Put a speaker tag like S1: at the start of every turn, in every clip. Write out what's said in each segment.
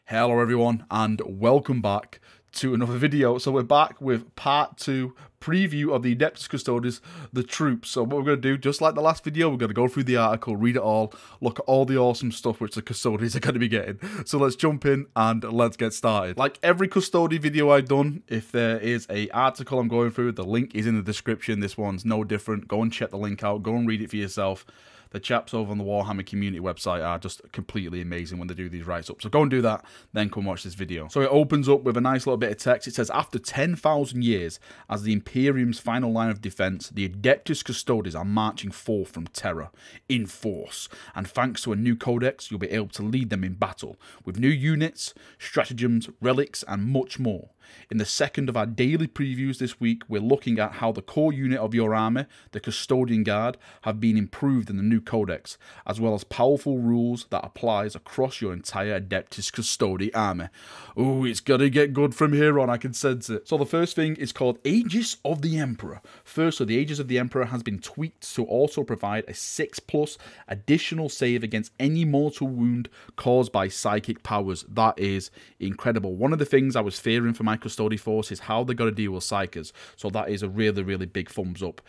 S1: Hello everyone and welcome back to another video. So we're back with part 2 preview of the Adeptus Custodes, the troops. So what we're going to do, just like the last video, we're going to go through the article, read it all, look at all the awesome stuff which the Custodes are going to be getting. So let's jump in and let's get started. Like every Custode video I've done, if there is a article I'm going through, the link is in the description. This one's no different. Go and check the link out, go and read it for yourself. The chaps over on the Warhammer community website are just completely amazing when they do these write-ups. So go and do that, then come watch this video. So it opens up with a nice little bit of text. It says, after 10,000 years as the Imperium's final line of defense, the Adeptus Custodes are marching forth from Terra in force. And thanks to a new codex, you'll be able to lead them in battle with new units, stratagems, relics, and much more. In the second of our daily previews this week, we're looking at how the core unit of your army, the Custodian Guard, have been improved in the new codex, as well as powerful rules that applies across your entire Adeptus Custodi army. Ooh, it's gonna get good from here on, I can sense it. So the first thing is called Aegis of the Emperor. Firstly, the Aegis of the Emperor has been tweaked to also provide a 6+ additional save against any mortal wound caused by psychic powers. That is incredible. One of the things I was fearing for my Custodi force is how they're going to deal with psychers. So that is a really big thumbs up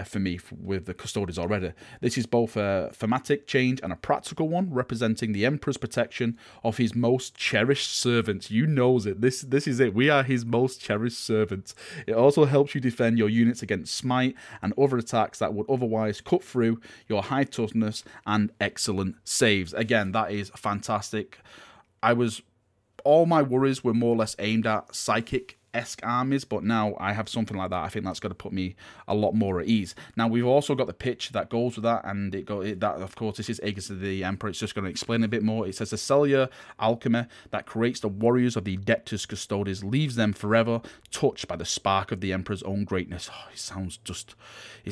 S1: for me with the Custodes already. This is both a thematic change and a practical one, representing the Emperor's protection of his most cherished servants. You knows it. This is it. We are his most cherished servants. It also helps you defend your units against smite and other attacks that would otherwise cut through your high toughness and excellent saves. Again, that is fantastic. All my worries were more or less aimed at psychic-esque armies, but now I have something like that. I think that's going to put me a lot more at ease. Now, we've also got the pitch that goes with that, and that, of course, this is Aegis of the Emperor. It's just going to explain a bit more. It says, a cellular alchemy that creates the warriors of the Adeptus Custodes leaves them forever touched by the spark of the Emperor's own greatness. Oh, it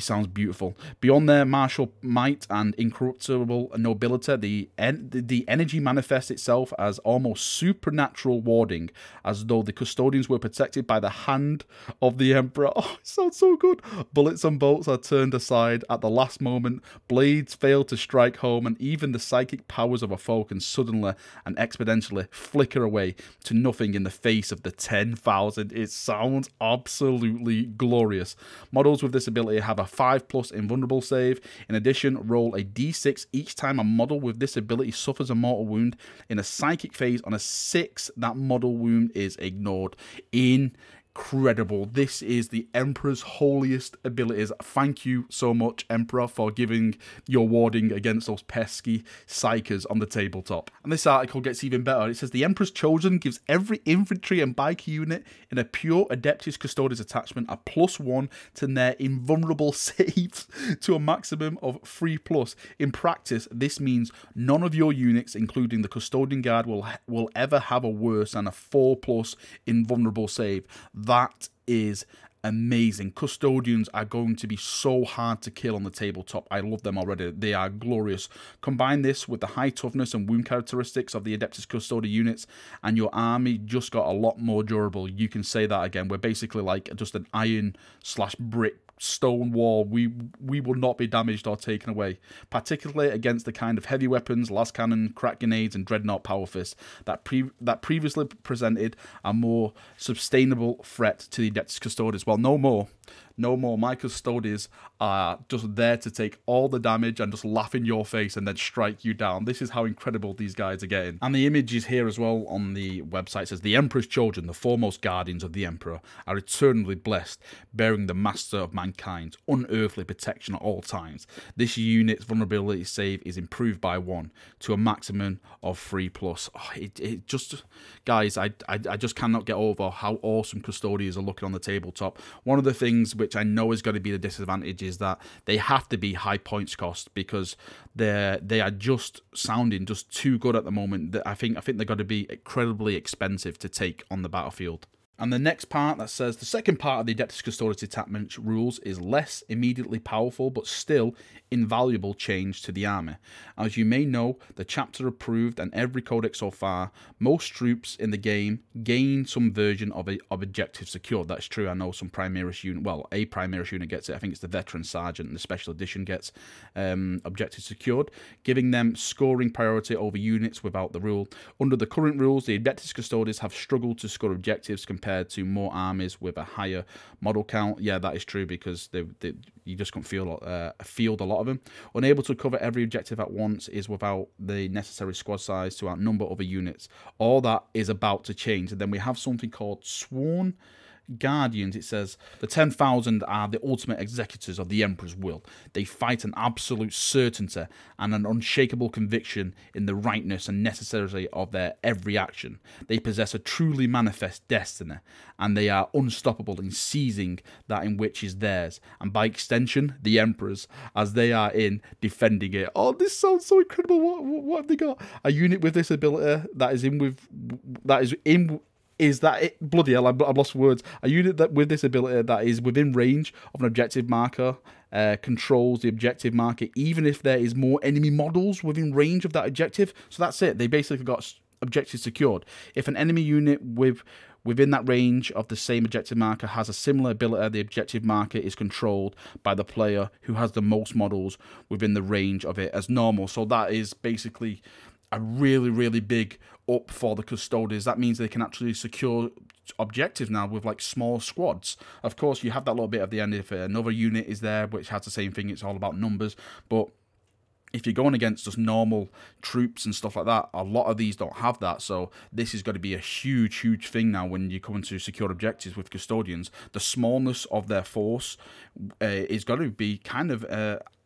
S1: sounds beautiful. Beyond their martial might and incorruptible nobility, the energy manifests itself as almost supernatural warding, as though the Custodians were protected by the hand of the Emperor. Oh, it sounds so good. Bullets and bolts are turned aside at the last moment, blades fail to strike home, and even the psychic powers of a foe can suddenly and exponentially flicker away to nothing in the face of the 10,000. It sounds absolutely glorious. Models with this ability have a 5+ invulnerable save. In addition, roll a d6 each time a model with this ability suffers a mortal wound. In a psychic phase on a 6, that model wound is ignored. Incredible. This is the Emperor's holiest abilities. Thank you so much, Emperor, for giving your warding against those pesky psychers on the tabletop. And this article gets even better. It says, the Empress Children gives every infantry and biker unit in a pure Adeptus Custodes attachment a +1 to their invulnerable saves to a maximum of 3+. In practice, this means none of your units, including the Custodian Guard, will ever have a worse than a 4+ invulnerable save. That is amazing. Custodians are going to be so hard to kill on the tabletop. I love them already. They are glorious. Combine this with the high toughness and wound characteristics of the Adeptus Custodes units, and your army just got a lot more durable. You can say that again. We're basically like just an iron/brick stone wall. We will not be damaged or taken away, particularly against the kind of heavy weapons, las cannon, crack grenades, and dreadnought power fists that previously presented a more sustainable threat to the Adeptus Custodes. Well, no more. My Custodes are just there to take all the damage and just laugh in your face and then strike you down. This is how incredible these guys are getting. And the image is here as well on the website. It says, the Empress Children, the foremost guardians of the Emperor, are eternally blessed, bearing the master of mankind's unearthly protection at all times. This unit's vulnerability save is improved by 1 to a maximum of 3+. Oh, it just, guys, I just cannot get over how awesome Custodians are looking on the tabletop. One of the things which I know is going to be the disadvantage is that they have to be high points cost, because they are just sounding just too good at the moment. I think they're going to be incredibly expensive to take on the battlefield. And the next part that says the second part of the Adeptus Custodes detachment rules is less immediately powerful but still invaluable change to the army. As you may know, the chapter approved and every codex so far, most troops in the game gain some version of objective secured. That's true. I know some Primaris unit, well, a Primaris unit gets it. I think it's the Veteran Sergeant and the Special Edition gets objective secured, giving them scoring priority over units without the rule. Under the current rules, the Adeptus Custodes have struggled to score objectives compared to more armies with a higher model count. Yeah, that is true, because you just can't field a lot of them. Unable to cover every objective at once is without the necessary squad size to outnumber other units. All that is about to change. And then we have something called Sworn Guardians. It says the 10,000 are the ultimate executors of the Emperor's will. They fight an absolute certainty and an unshakable conviction in the rightness and necessity of their every action. They possess a truly manifest destiny, and they are unstoppable in seizing that in which is theirs, and by extension, the Emperor's, as they are in defending it. Oh, this sounds so incredible. What have they got? A unit with this ability is that it? Bloody hell, I've lost words. A unit that with this ability that is within range of an objective marker controls the objective marker, even if there is more enemy models within range of that objective. So that's it. They basically got objectives secured. If an enemy unit within that range of the same objective marker has a similar ability, the objective marker is controlled by the player who has the most models within the range of it as normal. So that is basically a really, really big up for the Custodes. That means they can actually secure objectives now with like small squads. Of course, you have that little bit at the end if another unit is there, which has the same thing. It's all about numbers. But if you're going against just normal troops and stuff like that, a lot of these don't have that. So this is going to be a huge, huge thing now when you come into secure objectives with Custodians. The smallness of their force is going to be kind of,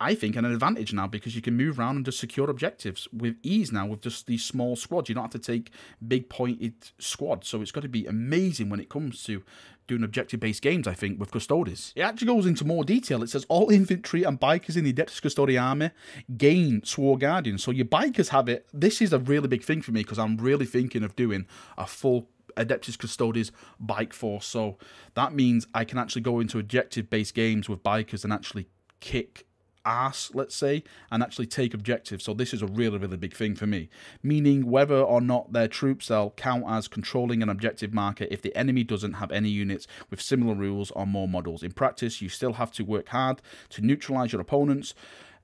S1: I think, an advantage now, because you can move around and just secure objectives with ease now with just these small squads. You don't have to take big pointed squads. So it's going to be amazing when it comes to doing objective-based games, I think, with Custodes. It actually goes into more detail. It says all infantry and bikers in the Adeptus Custodes army gain Sworn Guardians. So your bikers have it. This is a really big thing for me, because I'm really thinking of doing a full Adeptus Custodes bike force. So that means I can actually go into objective-based games with bikers and actually kick ass, let's say, and actually take objectives. So this is a really, really big thing for me, meaning whether or not their troops, they'll count as controlling an objective marker if the enemy doesn't have any units with similar rules or more models. In practice, you still have to work hard to neutralize your opponent's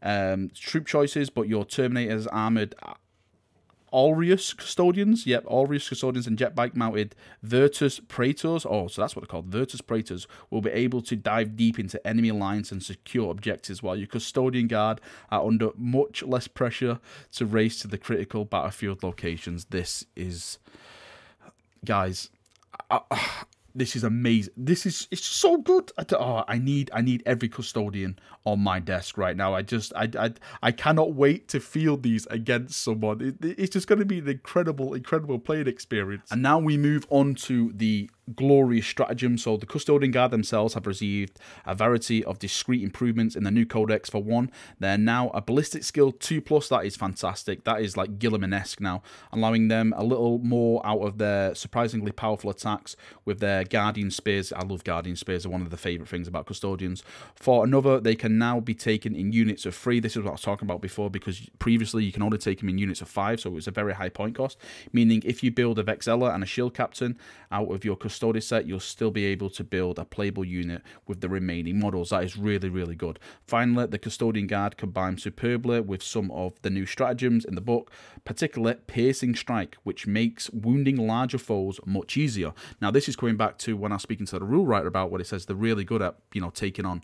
S1: troop choices, but your Terminators, armored Aureus Custodians, yep, Aureus Custodians and jet bike mounted Virtus Praetors, oh, so that's what they're called, Virtus Praetors, will be able to dive deep into enemy lines and secure objectives, while your Custodian Guard are under much less pressure to race to the critical battlefield locations. This is, guys, this is amazing. It's so good. I need every Custodian on my desk right now. I cannot wait to field these against someone. It's just going to be an incredible playing experience. And now we move on to the glorious stratagem. So the Custodian Guard themselves have received a variety of discrete improvements in the new codex. For one, they're now a ballistic skill 2+. That is fantastic. That is like Gilliman-esque now, allowing them a little more out of their surprisingly powerful attacks with their Guardian Spears. I love Guardian Spears. They're one of the favourite things about Custodians. For another, they can now be taken in units of 3. This is what I was talking about before, because previously you can only take them in units of 5, so it was a very high point cost, meaning if you build a Vexella and a Shield Captain out of your Custodes set, you'll still be able to build a playable unit with the remaining models. That is really, really good. Finally, the Custodian Guard combines superbly with some of the new stratagems in the book, particularly Piercing Strike, which makes wounding larger foes much easier. Now, this is coming back to when I was speaking to the rule writer about what it says they're really good at, taking on,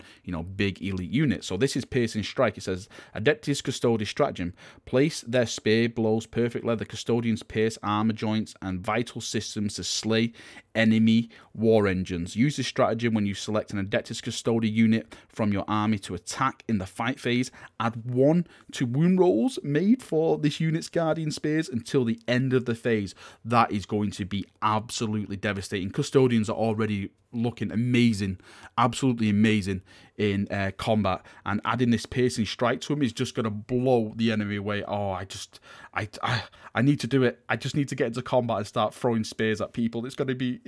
S1: big elite units. So this is Piercing Strike. It says, Adeptus Custodes stratagem. Place their spear blows perfectly. The Custodians pierce armor joints and vital systems to slay enemy war engines. Use this stratagem when you select an Adeptus Custodes unit from your army to attack in the fight phase. Add 1 to wound rolls made for this unit's Guardian Spears until the end of the phase. That is going to be absolutely devastating. Custodians are already looking amazing, absolutely amazing in combat, and adding this piercing strike to him is just going to blow the enemy away. Oh, I need to do it. I just need to get into combat and start throwing spears at people. It's going to be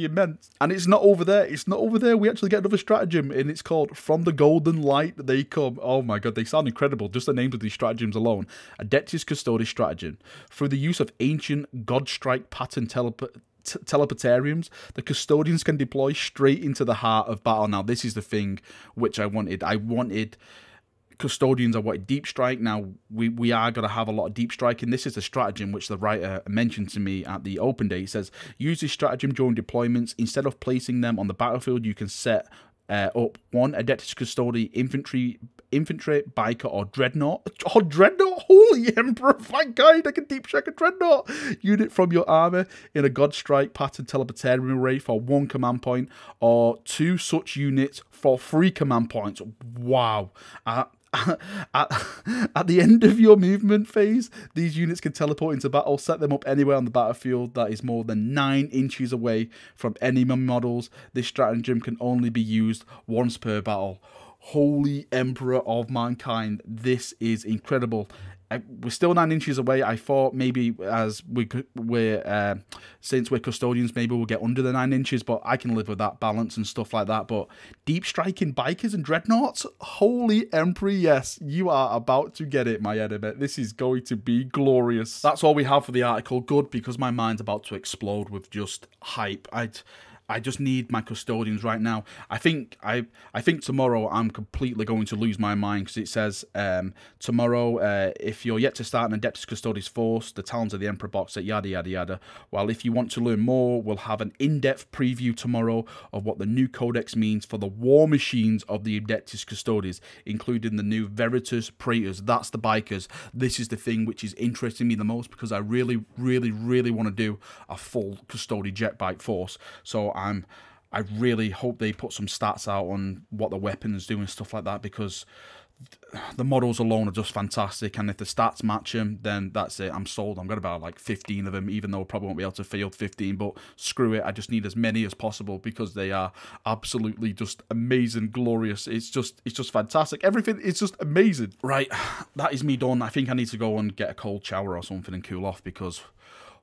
S1: immense. And it's not over there. It's not over there. We actually get another stratagem, and it's called From the Golden Light They Come. Oh my god, they sound incredible. Just the names of these stratagems alone. Adeptus Custodes stratagem. Through the use of ancient God-strike pattern teleportariums, the custodians can deploy straight into the heart of battle. Now, this is the thing which I wanted. I wanted custodians. I wanted deep strike. Now, we are going to have a lot of deep strike, and this is a stratagem which the writer mentioned to me at the open day. He says, use this stratagem during deployments. Instead of placing them on the battlefield, you can set up one Adeptus Custodes infantry, biker, or dreadnought. Oh, dreadnought! Holy Emperor! Thank God, I can deep strike a dreadnought unit from your army in a God Strike pattern teleportarium array for 1 command point, or 2 such units for 3 command points. Wow! At the end of your movement phase, these units can teleport into battle. Set them up anywhere on the battlefield that is more than 9 inches away from enemy models. This stratagem can only be used once per battle. Holy Emperor of Mankind, this is incredible. We're still 9 inches away. I thought maybe as since we're custodians, maybe we'll get under the 9 inches, but I can live with that balance and stuff like that. But deep striking bikers and dreadnoughts, holy Emperor, yes, you are about to get it, my enemy. This is going to be glorious. That's all we have for the article. Good, because my mind's about to explode with just hype. I just need my custodians right now. I think tomorrow I'm completely going to lose my mind, because it says tomorrow, if you're yet to start an Adeptus Custodes force, the Talons of the Emperor box set, yada yada yada. Well, if you want to learn more, we'll have an in-depth preview tomorrow of what the new codex means for the war machines of the Adeptus Custodes, including the new Veritas Praetors. That's the bikers. This is the thing which is interesting me the most, because I really want to do a full Custodes jet bike force. So I really hope they put some stats out on what the weapons do and stuff like that, because the models alone are just fantastic, and if the stats match them, then that's it. I'm sold. I'm going to buy like 15 of them, even though I probably won't be able to field 15, but screw it. I just need as many as possible, because they are absolutely just amazing, glorious. It's just fantastic. Everything is just amazing. Right, that is me done. I think I need to go and get a cold shower or something and cool off, because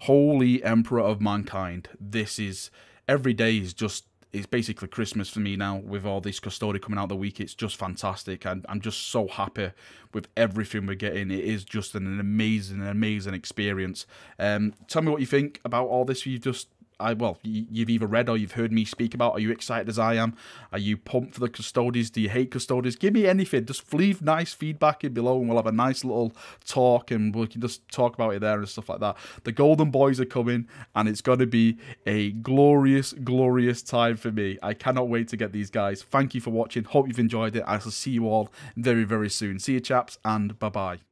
S1: holy Emperor of Mankind, this is... Every day is just, it's basically Christmas for me now, with all this Custodes coming out the week. It's just fantastic, and I'm just so happy with everything we're getting. It is just an amazing experience. Tell me what you think about all this. You've either read or you've heard me speak about. Are you excited as I am? Are you pumped for the Custodes? Do you hate Custodes? Give me anything. Just leave nice feedback in below, and we'll have a nice little talk, and we can just talk about it there and stuff like that. The Golden Boys are coming, and it's going to be a glorious time for me. I cannot wait to get these guys. Thank you for watching. Hope you've enjoyed it. I shall see you all very soon. See you, chaps, and bye-bye.